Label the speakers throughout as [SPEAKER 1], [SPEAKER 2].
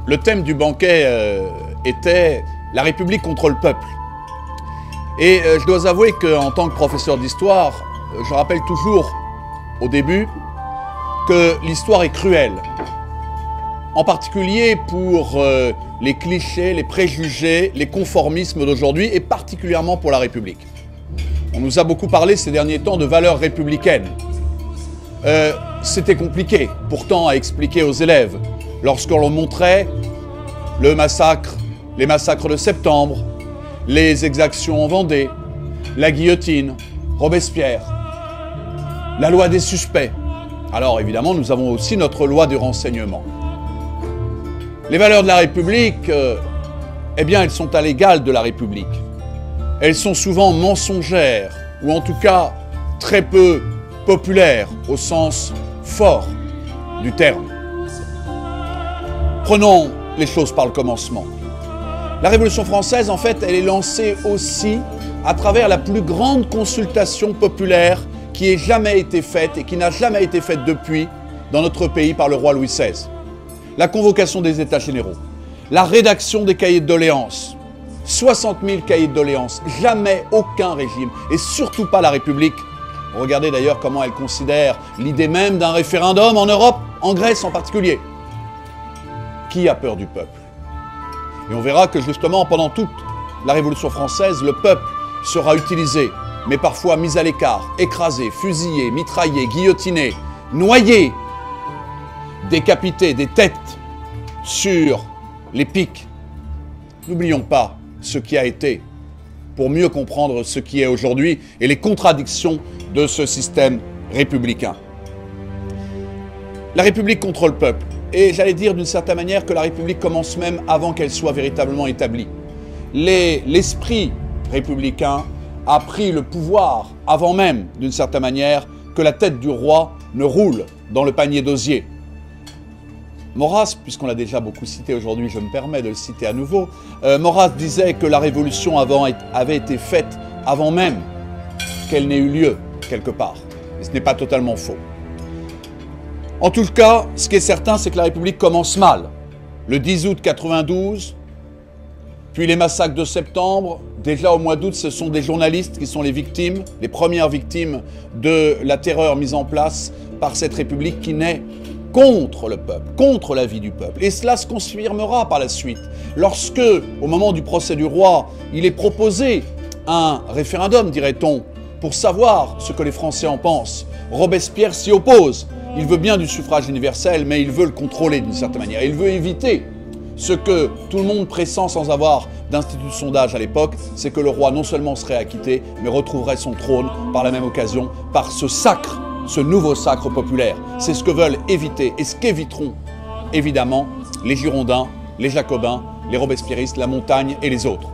[SPEAKER 1] Le thème du banquet était la République contre le peuple. Et je dois avouer qu'en tant que professeur d'histoire, je rappelle toujours au début que l'histoire est cruelle. En particulier pour les clichés, les préjugés, les conformismes d'aujourd'hui et particulièrement pour la République. On nous a beaucoup parlé ces derniers temps de valeurs républicaines. C'était compliqué pourtant à expliquer aux élèves lorsque l'on montrait le massacre, les massacres de septembre, les exactions en Vendée, la guillotine, Robespierre, la loi des suspects. Alors évidemment, nous avons aussi notre loi du renseignement. Les valeurs de la République, eh bien, elles sont à l'égal de la République. Elles sont souvent mensongères, ou en tout cas très peu populaires, au sens fort du terme. Prenons les choses par le commencement. La Révolution française, en fait, elle est lancée aussi à travers la plus grande consultation populaire qui ait jamais été faite et qui n'a jamais été faite depuis dans notre pays par le roi Louis XVI. La convocation des États généraux, la rédaction des cahiers de doléances, 60 000 cahiers de doléances, jamais aucun régime, et surtout pas la République. Regardez d'ailleurs comment elle considère l'idée même d'un référendum en Europe, en Grèce en particulier. Qui a peur du peuple? Et on verra que justement, pendant toute la Révolution française, le peuple sera utilisé, mais parfois mis à l'écart, écrasé, fusillé, mitraillé, guillotiné, noyé, décapité, des têtes sur les pics. N'oublions pas ce qui a été, pour mieux comprendre ce qui est aujourd'hui et les contradictions de ce système républicain. La République contre le peuple. Et j'allais dire d'une certaine manière que la République commence même avant qu'elle soit véritablement établie. L'esprit républicain a pris le pouvoir avant même, d'une certaine manière, que la tête du roi ne roule dans le panier d'osier. Maurras, puisqu'on l'a déjà beaucoup cité aujourd'hui, je me permets de le citer à nouveau, Maurras disait que la Révolution avait été faite avant même qu'elle n'ait eu lieu, quelque part. Et ce n'est pas totalement faux. En tout cas, ce qui est certain, c'est que la République commence mal. Le 10 août 92, puis les massacres de septembre. Déjà au mois d'août, ce sont des journalistes qui sont les victimes, les premières victimes de la terreur mise en place par cette République qui naît contre le peuple, contre la vie du peuple. Et cela se confirmera par la suite. Lorsque, au moment du procès du roi, il est proposé un référendum, dirait-on, pour savoir ce que les Français en pensent, Robespierre s'y oppose. Il veut bien du suffrage universel, mais il veut le contrôler d'une certaine manière. Il veut éviter ce que tout le monde pressent sans avoir d'institut de sondage à l'époque, c'est que le roi non seulement serait acquitté, mais retrouverait son trône par la même occasion, par ce sacre, ce nouveau sacre populaire. C'est ce que veulent éviter et ce qu'éviteront évidemment les Girondins, les Jacobins, les Robespierristes, la Montagne et les autres.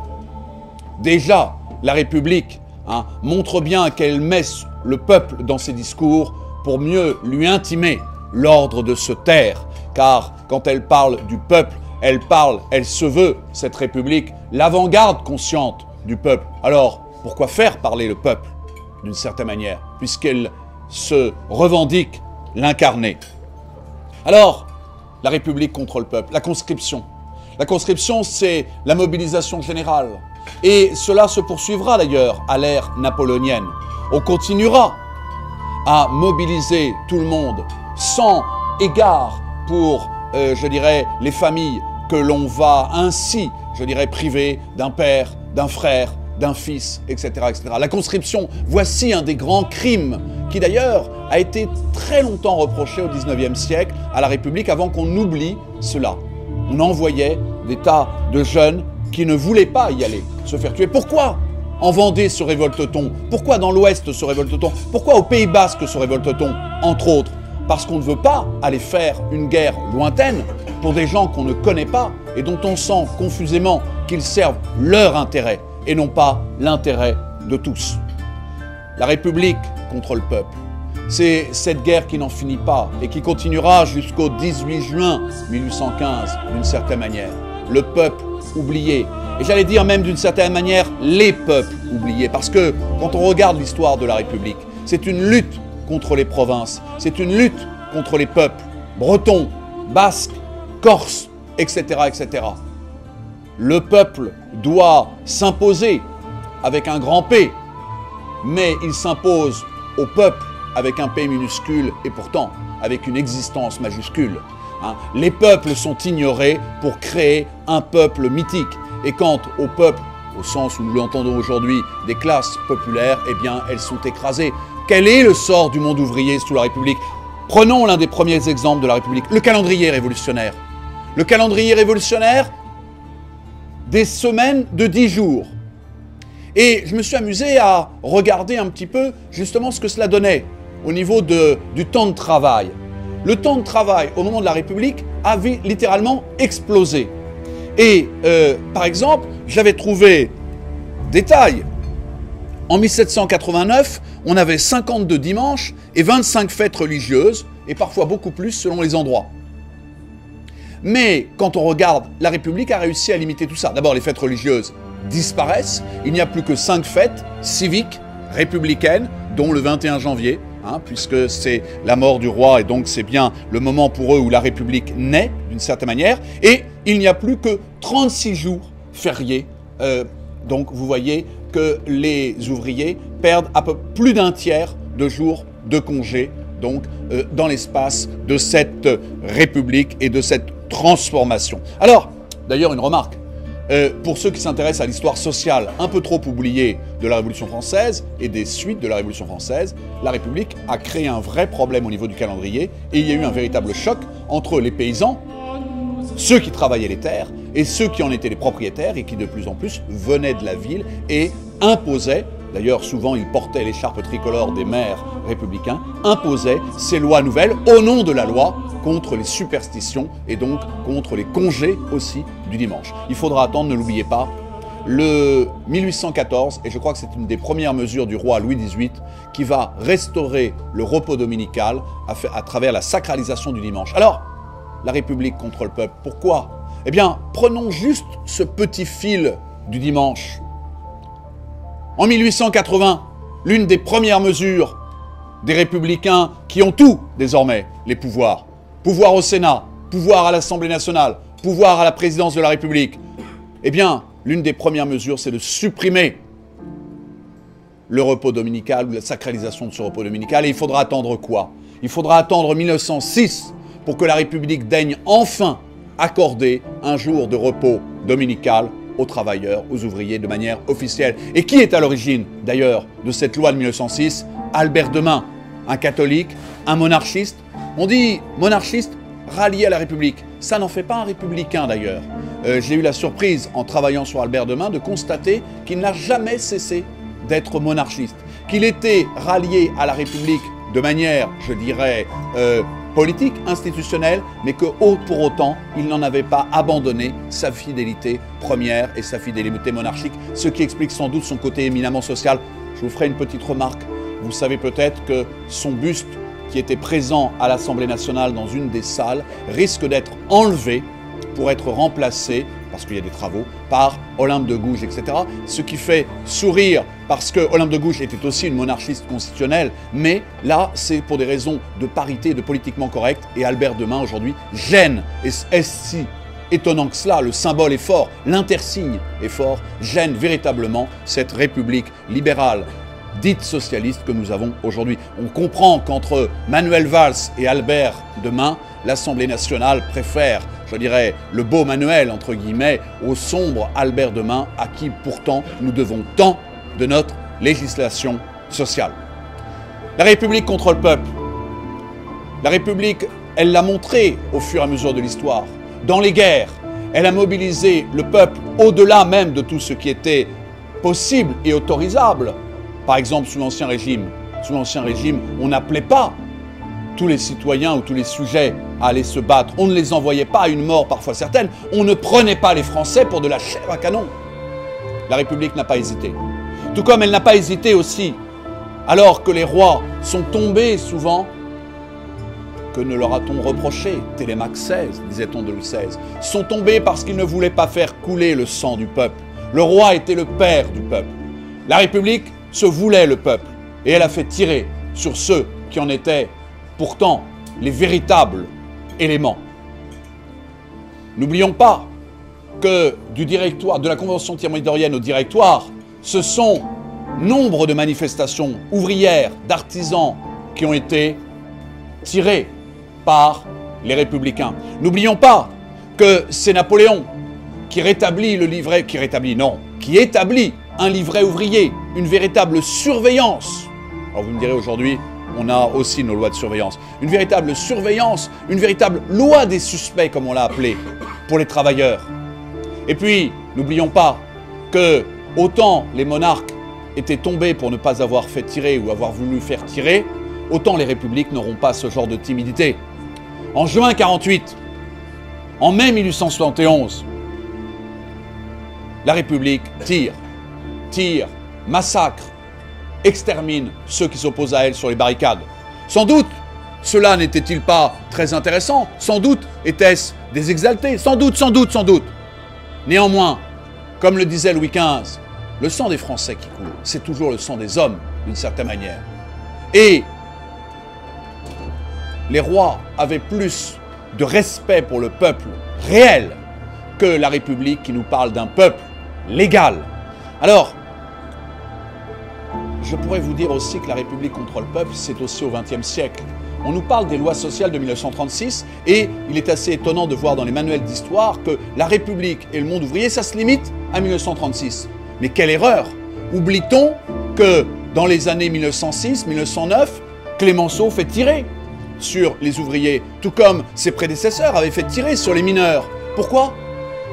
[SPEAKER 1] Déjà, la République montre bien qu'elle met le peuple dans ses discours pour mieux lui intimer l'ordre de se taire, car quand elle parle du peuple, elle se veut, cette République, l'avant-garde consciente du peuple. Alors, pourquoi faire parler le peuple, d'une certaine manière, puisqu'elle se revendique l'incarner? Alors, la République contre le peuple, la conscription. La conscription, c'est la mobilisation générale. Et cela se poursuivra d'ailleurs à l'ère napoléonienne. On continuera à mobiliser tout le monde sans égard pour, je dirais, les familles que l'on va ainsi, je dirais, priver d'un père, d'un frère, d'un fils, etc., etc. La conscription, voici un des grands crimes qui d'ailleurs a été très longtemps reproché au XIXe siècle à la République avant qu'on oublie cela. On envoyait des tas de jeunes qui ne voulaient pas y aller, se faire tuer. Pourquoi en Vendée se révolte-t-on? Pourquoi dans l'Ouest se révolte-t-on? Pourquoi au Pays Basque se révolte-t-on, entre autres? Parce qu'on ne veut pas aller faire une guerre lointaine pour des gens qu'on ne connaît pas et dont on sent confusément qu'ils servent leur intérêt et non pas l'intérêt de tous. La République contre le peuple, c'est cette guerre qui n'en finit pas et qui continuera jusqu'au 18 juin 1815 d'une certaine manière. Le peuple oublié. Et j'allais dire même d'une certaine manière les peuples oubliés. Parce que quand on regarde l'histoire de la République, c'est une lutte contre les provinces, c'est une lutte contre les peuples bretons, basques, corses, etc., etc. Le peuple doit s'imposer avec un grand P, mais il s'impose au peuple avec un P minuscule et pourtant avec une existence majuscule. Les peuples sont ignorés pour créer un peuple mythique. Et quant au peuple, au sens où nous l'entendons aujourd'hui, des classes populaires, eh bien, elles sont écrasées. Quel est le sort du monde ouvrier sous la République? Prenons l'un des premiers exemples de la République, le calendrier révolutionnaire. Le calendrier révolutionnaire, des semaines de 10 jours. Et je me suis amusé à regarder un petit peu justement ce que cela donnait au niveau du temps de travail. Le temps de travail au moment de la République avait littéralement explosé. Et par exemple, j'avais trouvé détail. En 1789, on avait 52 dimanches et 25 fêtes religieuses, et parfois beaucoup plus selon les endroits. Mais quand on regarde, la République a réussi à limiter tout ça. D'abord, les fêtes religieuses disparaissent. Il n'y a plus que 5 fêtes civiques républicaines, dont le 21 janvier, puisque c'est la mort du roi et donc c'est bien le moment pour eux où la République naît, d'une certaine manière. Et il n'y a plus que 36 jours fériés. Donc vous voyez que les ouvriers perdent à peu plus d'un tiers de jours de congé donc, dans l'espace de cette République et de cette transformation. Alors, d'ailleurs, une remarque. Pour ceux qui s'intéressent à l'histoire sociale un peu trop oubliée de la Révolution française et des suites de la Révolution française, la République a créé un vrai problème au niveau du calendrier et il y a eu un véritable choc entre les paysans, ceux qui travaillaient les terres et ceux qui en étaient les propriétaires et qui de plus en plus venaient de la ville et imposaient, d'ailleurs souvent ils portaient l'écharpe tricolore des maires républicains, imposaient ces lois nouvelles au nom de la loi contre les superstitions et donc contre les congés aussi du dimanche. Il faudra attendre, ne l'oubliez pas, le 1814, et je crois que c'est une des premières mesures du roi Louis XVIII, qui va restaurer le repos dominical à travers la sacralisation du dimanche. Alors, la République contre le peuple, pourquoi? Eh bien, prenons juste ce petit fil du dimanche. En 1880, l'une des premières mesures des républicains qui ont tout désormais, les pouvoirs. Pouvoir au Sénat, pouvoir à l'Assemblée nationale, pouvoir à la présidence de la République. Eh bien, l'une des premières mesures, c'est de supprimer le repos dominical ou la sacralisation de ce repos dominical. Et il faudra attendre quoi? Il faudra attendre 1906 pour que la République daigne enfin accorder un jour de repos dominical aux travailleurs, aux ouvriers de manière officielle. Et qui est à l'origine, d'ailleurs, de cette loi de 1906? Albert Demain, un catholique, un monarchiste. On dit monarchiste rallié à la République. Ça n'en fait pas un républicain d'ailleurs. J'ai eu la surprise, en travaillant sur Albert Demain, de constater qu'il n'a jamais cessé d'être monarchiste. Qu'il était rallié à la République de manière, je dirais, politique, institutionnelle, mais que pour autant, il n'en avait pas abandonné sa fidélité première et sa fidélité monarchique, ce qui explique sans doute son côté éminemment social. Je vous ferai une petite remarque. Vous savez peut-être que son buste, qui était présent à l'Assemblée nationale dans une des salles, risque d'être enlevé pour être remplacé, parce qu'il y a des travaux, par Olympe de Gouges, etc. Ce qui fait sourire, parce que Olympe de Gouges était aussi une monarchiste constitutionnelle, mais là, c'est pour des raisons de parité, de politiquement correct, et Albert Demain, aujourd'hui, gêne. Et est-ce si étonnant que cela? Le symbole est fort, l'intersigne est fort, gêne véritablement cette République libérale, dite socialiste que nous avons aujourd'hui. On comprend qu'entre Manuel Valls et Albert Demain, l'Assemblée nationale préfère, je dirais, le beau Manuel, entre guillemets, au sombre Albert Demain, à qui pourtant nous devons tant de notre législation sociale. La République contre le peuple. La République, elle l'a montré au fur et à mesure de l'histoire. Dans les guerres, elle a mobilisé le peuple au-delà même de tout ce qui était possible et autorisable. Par exemple, sous l'Ancien Régime. Sous l'Ancien Régime, on n'appelait pas tous les citoyens ou tous les sujets à aller se battre. On ne les envoyait pas à une mort parfois certaine. On ne prenait pas les Français pour de la chair à canon. La République n'a pas hésité. Tout comme elle n'a pas hésité aussi, alors que les rois sont tombés souvent, que ne leur a-t-on reproché? Télémaque XVI, disait-on de Louis XVI, sont tombés parce qu'ils ne voulaient pas faire couler le sang du peuple. Le roi était le père du peuple. La République se voulait le peuple, et elle a fait tirer sur ceux qui en étaient pourtant les véritables éléments. N'oublions pas que du directoire, de la Convention thermidorienne au directoire, ce sont nombre de manifestations ouvrières, d'artisans qui ont été tirées par les républicains. N'oublions pas que c'est Napoléon qui rétablit le livret, qui établit un livret ouvrier, une véritable surveillance. Alors vous me direz aujourd'hui, on a aussi nos lois de surveillance. Une véritable surveillance, une véritable loi des suspects, comme on l'a appelé, pour les travailleurs. Et puis, n'oublions pas que autant les monarques étaient tombés pour ne pas avoir fait tirer ou avoir voulu faire tirer, autant les républiques n'auront pas ce genre de timidité. En juin 48, en mai 1871, la République tire, massacre, extermine ceux qui s'opposent à elle sur les barricades. Sans doute, cela n'était-il pas très intéressant? Sans doute était-ce des exaltés? Sans doute. Néanmoins, comme le disait Louis XV, le sang des Français qui coule, c'est toujours le sang des hommes, d'une certaine manière. Et les rois avaient plus de respect pour le peuple réel que la République qui nous parle d'un peuple légal. Alors, je pourrais vous dire aussi que la République contre le peuple, c'est aussi au XXe siècle. On nous parle des lois sociales de 1936 et il est assez étonnant de voir dans les manuels d'histoire que la République et le monde ouvrier, ça se limite à 1936. Mais quelle erreur! Oublie-t-on que dans les années 1906, 1909, Clémenceau fait tirer sur les ouvriers, tout comme ses prédécesseurs avaient fait tirer sur les mineurs. Pourquoi?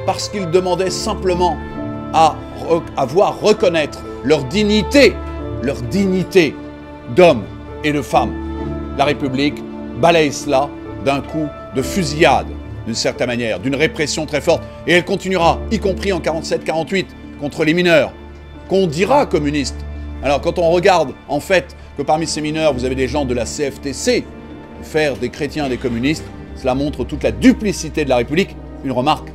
[SPEAKER 1] Parce qu'ils demandaient simplement à voir reconnaître leur dignité d'hommes et de femmes. La République balaye cela d'un coup de fusillade, d'une certaine manière, d'une répression très forte. Et elle continuera, y compris en 47-48, contre les mineurs, qu'on dira communistes. Alors quand on regarde, en fait, que parmi ces mineurs, vous avez des gens de la CFTC, faire des chrétiens des communistes, cela montre toute la duplicité de la République. Une remarque,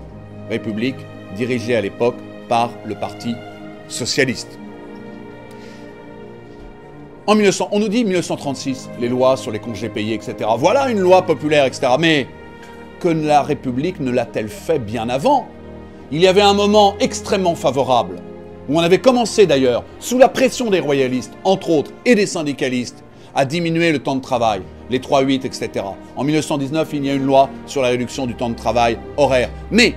[SPEAKER 1] République dirigée à l'époque par le Parti socialiste. En 1900, on nous dit 1936, les lois sur les congés payés, etc. Voilà une loi populaire, etc. Mais que la République ne l'a-t-elle fait bien avant? Il y avait un moment extrêmement favorable, où on avait commencé d'ailleurs, sous la pression des royalistes, entre autres, et des syndicalistes, à diminuer le temps de travail, les 3-8, etc. En 1919, il y a une loi sur la réduction du temps de travail horaire. Mais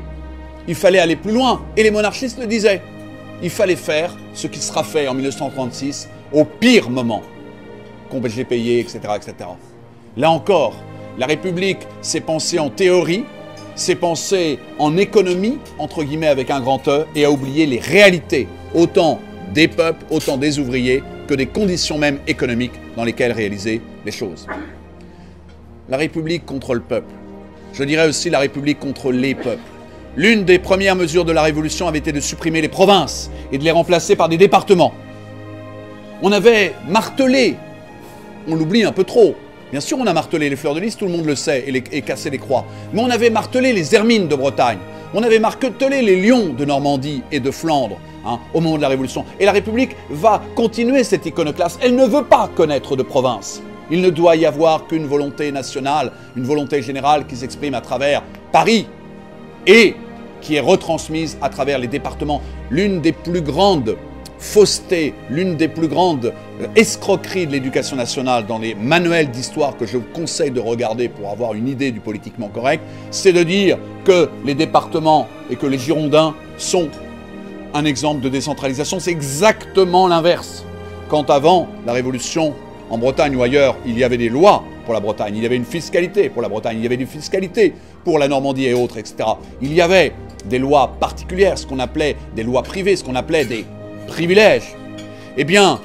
[SPEAKER 1] il fallait aller plus loin, et les monarchistes le disaient. Il fallait faire ce qui sera fait en 1936, au pire moment, congés payés, etc., etc. Là encore, la République s'est pensée en théorie, s'est pensée en économie, entre guillemets avec un grand E, et a oublié les réalités, autant des peuples, autant des ouvriers, que des conditions même économiques dans lesquelles réaliser les choses. La République contre le peuple. Je dirais aussi la République contre les peuples. L'une des premières mesures de la Révolution avait été de supprimer les provinces et de les remplacer par des départements. On avait martelé, on l'oublie un peu trop, bien sûr on a martelé les fleurs de lys, tout le monde le sait, et cassé les croix, mais on avait martelé les hermines de Bretagne, on avait martelé les lions de Normandie et de Flandre au moment de la Révolution. Et la République va continuer cette iconoclasme, elle ne veut pas connaître de province. Il ne doit y avoir qu'une volonté nationale, une volonté générale qui s'exprime à travers Paris et qui est retransmise à travers les départements. L'une des plus grandes fausseté, l'une des plus grandes escroqueries de l'éducation nationale dans les manuels d'histoire que je vous conseille de regarder pour avoir une idée du politiquement correct, c'est de dire que les départements et que les Girondins sont un exemple de décentralisation. C'est exactement l'inverse. Quand avant la Révolution, en Bretagne ou ailleurs, il y avait des lois pour la Bretagne, il y avait une fiscalité pour la Bretagne, il y avait des fiscalités pour la Normandie et autres, etc. Il y avait des lois particulières, ce qu'on appelait des lois privées, ce qu'on appelait des privilèges. Eh bien,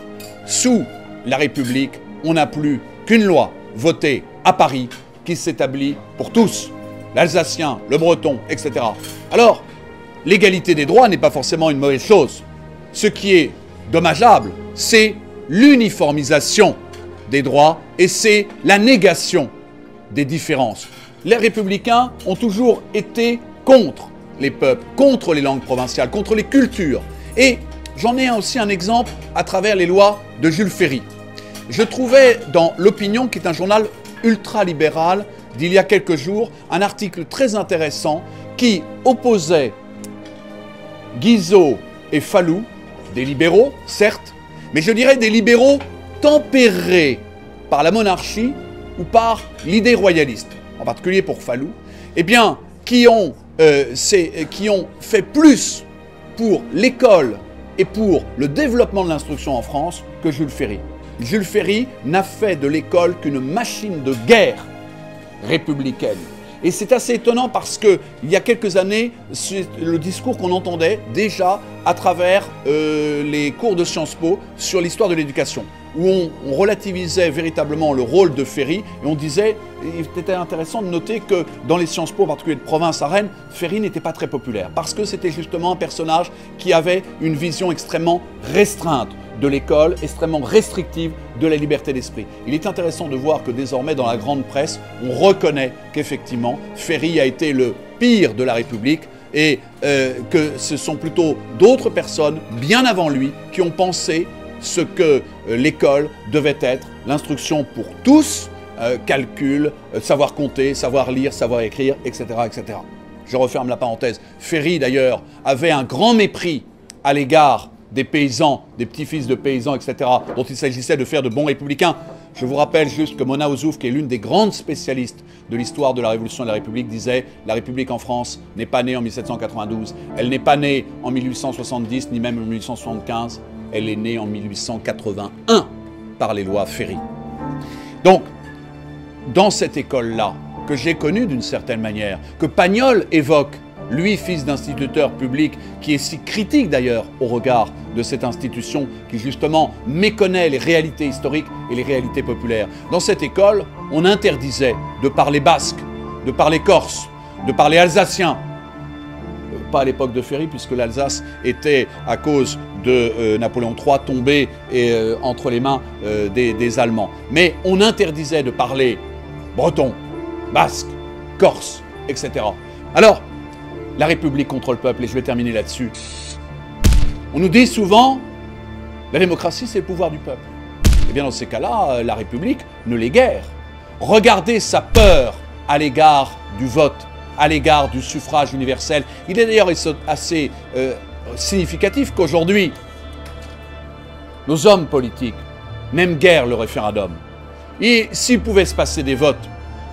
[SPEAKER 1] sous la République, on n'a plus qu'une loi votée à Paris qui s'établit pour tous, l'Alsacien, le Breton, etc. Alors, l'égalité des droits n'est pas forcément une mauvaise chose. Ce qui est dommageable, c'est l'uniformisation des droits et c'est la négation des différences. Les républicains ont toujours été contre les peuples, contre les langues provinciales, contre les cultures. Et j'en ai aussi un exemple à travers les lois de Jules Ferry. Je trouvais dans L'Opinion, qui est un journal ultra-libéral, d'il y a quelques jours, un article très intéressant qui opposait Guizot et Falloux, des libéraux, certes, mais je dirais des libéraux tempérés par la monarchie ou par l'idée royaliste, en particulier pour Falloux, eh bien, qui ont fait plus pour l'école et pour le développement de l'instruction en France que Jules Ferry. Jules Ferry n'a fait de l'école qu'une machine de guerre républicaine. Et c'est assez étonnant parce qu'il y a quelques années, c'est le discours qu'on entendait déjà à travers les cours de Sciences Po sur l'histoire de l'éducation, où on relativisait véritablement le rôle de Ferry et on disait, il était intéressant de noter que dans les Sciences Po, en particulier de province à Rennes, Ferry n'était pas très populaire parce que c'était justement un personnage qui avait une vision extrêmement restreinte de l'école, extrêmement restrictive de la liberté d'esprit. Il est intéressant de voir que désormais dans la grande presse, on reconnaît qu'effectivement Ferry a été le pire de la République et que ce sont plutôt d'autres personnes, bien avant lui, qui ont pensé ce que l'école devait être, l'instruction pour tous, calcul, savoir compter, savoir lire, savoir écrire, etc., etc. Je referme la parenthèse. Ferry, d'ailleurs, avait un grand mépris à l'égard des paysans, des petits-fils de paysans, etc., dont il s'agissait de faire de bons républicains. Je vous rappelle juste que Mona Ozouf, qui est l'une des grandes spécialistes de l'histoire de la Révolution et de la République, disait « La République en France n'est pas née en 1792, elle n'est pas née en 1870, ni même en 1875, elle est née en 1881 par les lois Ferry. » Donc, dans cette école-là, que j'ai connue d'une certaine manière, que Pagnol évoque, lui, fils d'instituteur public, qui est si critique d'ailleurs au regard de cette institution qui justement méconnaît les réalités historiques et les réalités populaires. Dans cette école, on interdisait de parler basque, de parler corse, de parler alsacien. Pas à l'époque de Ferry, puisque l'Alsace était, à cause de Napoléon III, tombée entre les mains des Allemands. Mais on interdisait de parler breton, basque, corse, etc. Alors, la République contre le peuple, et je vais terminer là-dessus. On nous dit souvent, la démocratie, c'est le pouvoir du peuple. Eh bien, dans ces cas-là, la République ne l'est guère. Regardez sa peur à l'égard du vote, à l'égard du suffrage universel. Il est d'ailleurs assez significatif qu'aujourd'hui, nos hommes politiques n'aiment guère le référendum. Et s'il pouvait se passer des votes,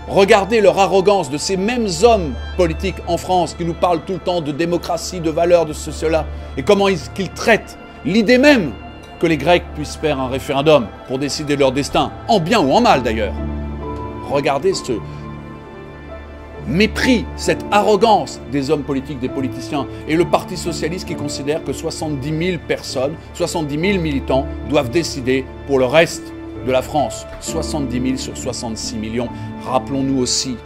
[SPEAKER 1] regardez leur arrogance de ces mêmes hommes politiques en France qui nous parlent tout le temps de démocratie, de valeurs, de cela, et comment qu'ils traitent l'idée même que les Grecs puissent faire un référendum pour décider de leur destin, en bien ou en mal d'ailleurs. Regardez ce mépris, cette arrogance des hommes politiques, des politiciens, et le Parti socialiste qui considère que 70 000 personnes, 70 000 militants doivent décider pour le reste de la France, 70 000 sur 66 millions. Rappelons-nous aussi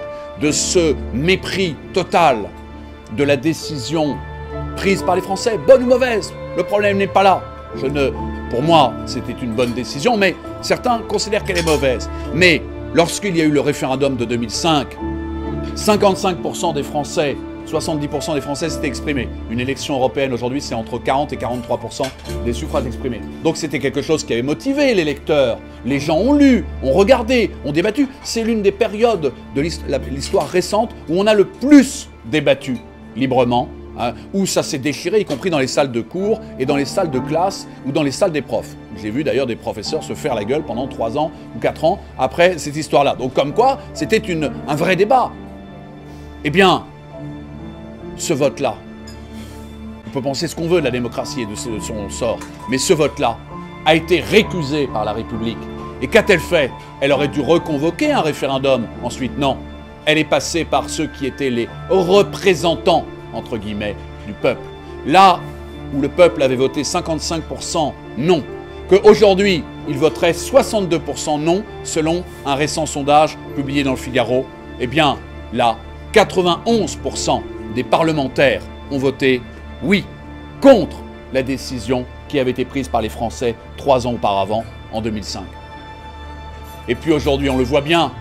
[SPEAKER 1] de ce mépris total de la décision prise par les Français, bonne ou mauvaise. Le problème n'est pas là. Pour moi, c'était une bonne décision, mais certains considèrent qu'elle est mauvaise. Mais lorsqu'il y a eu le référendum de 2005, 55% des Français, 70% des Français s'étaient exprimés. Une élection européenne aujourd'hui, c'est entre 40 et 43% des suffrages exprimés. Donc c'était quelque chose qui avait motivé les lecteurs. Les gens ont lu, ont regardé, ont débattu. C'est l'une des périodes de l'histoire récente où on a le plus débattu librement, hein, où ça s'est déchiré, y compris dans les salles de cours et dans les salles de classe ou dans les salles des profs. J'ai vu d'ailleurs des professeurs se faire la gueule pendant 3 ans ou 4 ans après cette histoire-là. Donc comme quoi, c'était un vrai débat. Eh bien, ce vote-là, on peut penser ce qu'on veut de la démocratie et de son sort, mais ce vote-là a été récusé par la République. Et qu'a-t-elle fait? Elle aurait dû reconvoquer un référendum. Ensuite, non. Elle est passée par ceux qui étaient les représentants, entre guillemets, du peuple. Là où le peuple avait voté 55% non, qu'aujourd'hui, il voterait 62% non, selon un récent sondage publié dans le Figaro, eh bien, là, 91% des parlementaires ont voté oui, contre la décision qui avait été prise par les Français 3 ans auparavant, en 2005. Et puis aujourd'hui, on le voit bien,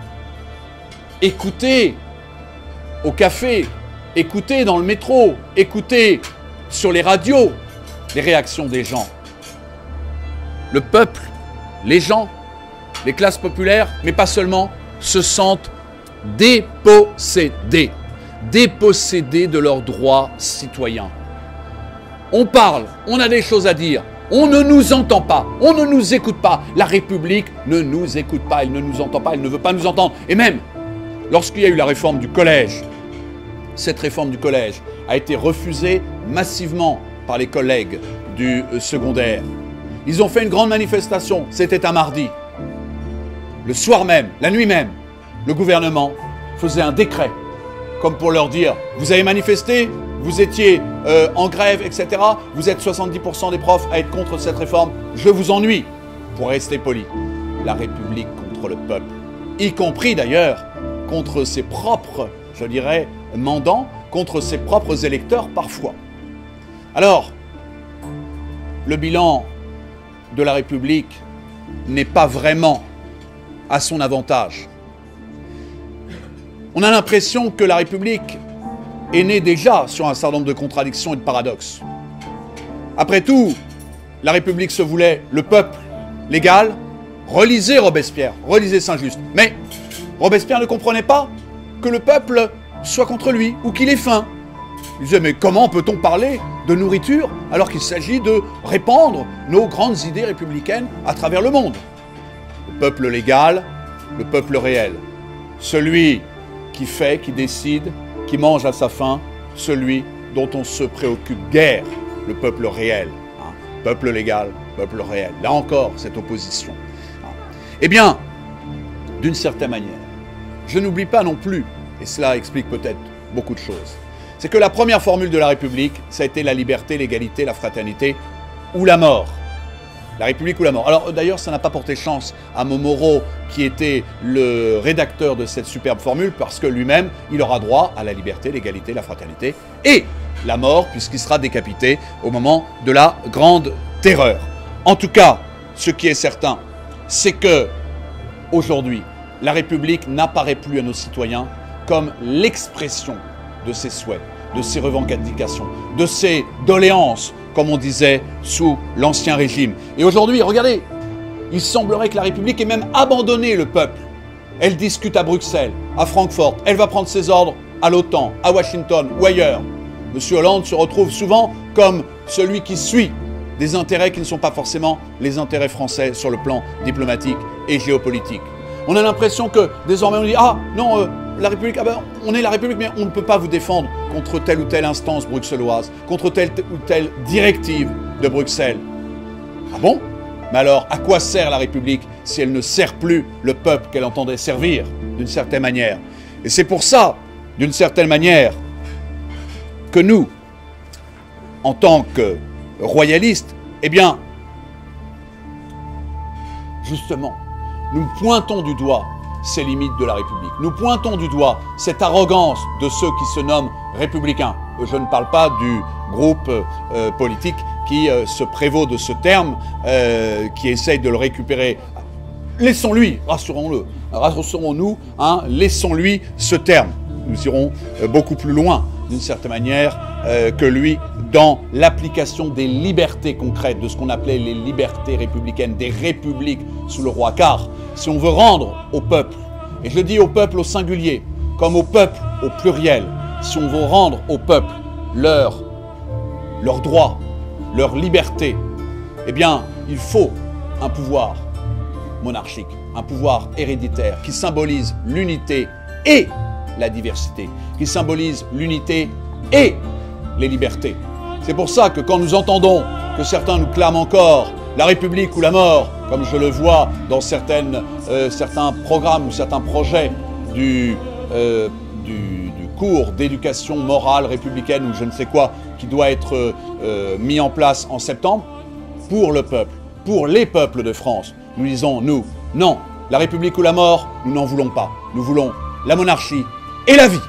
[SPEAKER 1] écoutez au café, écoutez dans le métro, écoutez sur les radios les réactions des gens. Le peuple, les gens, les classes populaires, mais pas seulement, se sentent dépossédés. dépossédés de leurs droits citoyens. On parle, on a des choses à dire, on ne nous entend pas, on ne nous écoute pas. La République ne nous écoute pas, elle ne nous entend pas, elle ne veut pas nous entendre. Et même, lorsqu'il y a eu la réforme du collège, cette réforme du collège a été refusée massivement par les collègues du secondaire. Ils ont fait une grande manifestation, c'était un mardi. Le soir même, la nuit même, le gouvernement faisait un décret, comme pour leur dire, vous avez manifesté, vous étiez en grève, etc. Vous êtes 70% des profs à être contre cette réforme, je vous ennuie, pour rester poli. La République contre le peuple, y compris d'ailleurs contre ses propres, je dirais, mandants, contre ses propres électeurs parfois. Alors, le bilan de la République n'est pas vraiment à son avantage. On a l'impression que la République est née déjà sur un certain nombre de contradictions et de paradoxes. Après tout, la République se voulait le peuple légal. Relisez Robespierre, relisez Saint-Just. Mais Robespierre ne comprenait pas que le peuple soit contre lui ou qu'il ait faim. Il disait, mais comment peut-on parler de nourriture alors qu'il s'agit de répandre nos grandes idées républicaines à travers le monde? Le peuple légal, le peuple réel. Celui qui fait, qui décide, qui mange à sa faim, celui dont on se préoccupe guère, le peuple réel. Hein. Peuple légal, peuple réel. Là encore, cette opposition. Hein. Eh bien, d'une certaine manière, je n'oublie pas non plus, et cela explique peut-être beaucoup de choses, c'est que la première formule de la République, ça a été la liberté, l'égalité, la fraternité ou la mort. La République ou la mort. Alors d'ailleurs, ça n'a pas porté chance à Montmoreau, qui était le rédacteur de cette superbe formule, parce que lui-même, il aura droit à la liberté, l'égalité, la fraternité et la mort, puisqu'il sera décapité au moment de la Grande Terreur. En tout cas, ce qui est certain, c'est que aujourd'hui, la République n'apparaît plus à nos citoyens comme l'expression de ses souhaits, de ses revendications, de ses doléances, comme on disait sous l'Ancien Régime. Et aujourd'hui, regardez, il semblerait que la République ait même abandonné le peuple. Elle discute à Bruxelles, à Francfort, elle va prendre ses ordres à l'OTAN, à Washington ou ailleurs. M. Hollande se retrouve souvent comme celui qui suit des intérêts qui ne sont pas forcément les intérêts français sur le plan diplomatique et géopolitique. On a l'impression que désormais on dit « Ah non, la République, ah ben, on est la République, mais on ne peut pas vous défendre contre telle ou telle instance bruxelloise, contre telle ou telle directive de Bruxelles. » Ah bon? Mais alors, à quoi sert la République si elle ne sert plus le peuple qu'elle entendait servir, d'une certaine manière? Et c'est pour ça, d'une certaine manière, que nous, en tant que royalistes, eh bien, justement, nous pointons du doigt ces limites de la République. Nous pointons du doigt cette arrogance de ceux qui se nomment républicains. Je ne parle pas du groupe politique qui se prévaut de ce terme, qui essaye de le récupérer. Laissons-lui, rassurons-le, rassurons-nous, hein, laissons-lui ce terme. Nous irons beaucoup plus loin, d'une certaine manière, que lui, dans l'application des libertés concrètes, de ce qu'on appelait les libertés républicaines, des républiques sous le roi. Car si on veut rendre au peuple, et je le dis au peuple au singulier, comme au peuple au pluriel, si on veut rendre au peuple leurs droits, leur liberté, eh bien, il faut un pouvoir monarchique, un pouvoir héréditaire qui symbolise l'unité et la diversité, qui symbolise l'unité et les libertés. C'est pour ça que quand nous entendons que certains nous clament encore la République ou la mort, comme je le vois dans certains programmes ou certains projets du cours d'éducation morale républicaine ou je ne sais quoi, qui doit être mis en place en septembre, pour le peuple, pour les peuples de France, nous disons, nous, non, la République ou la mort, nous n'en voulons pas. Nous voulons la monarchie et la vie.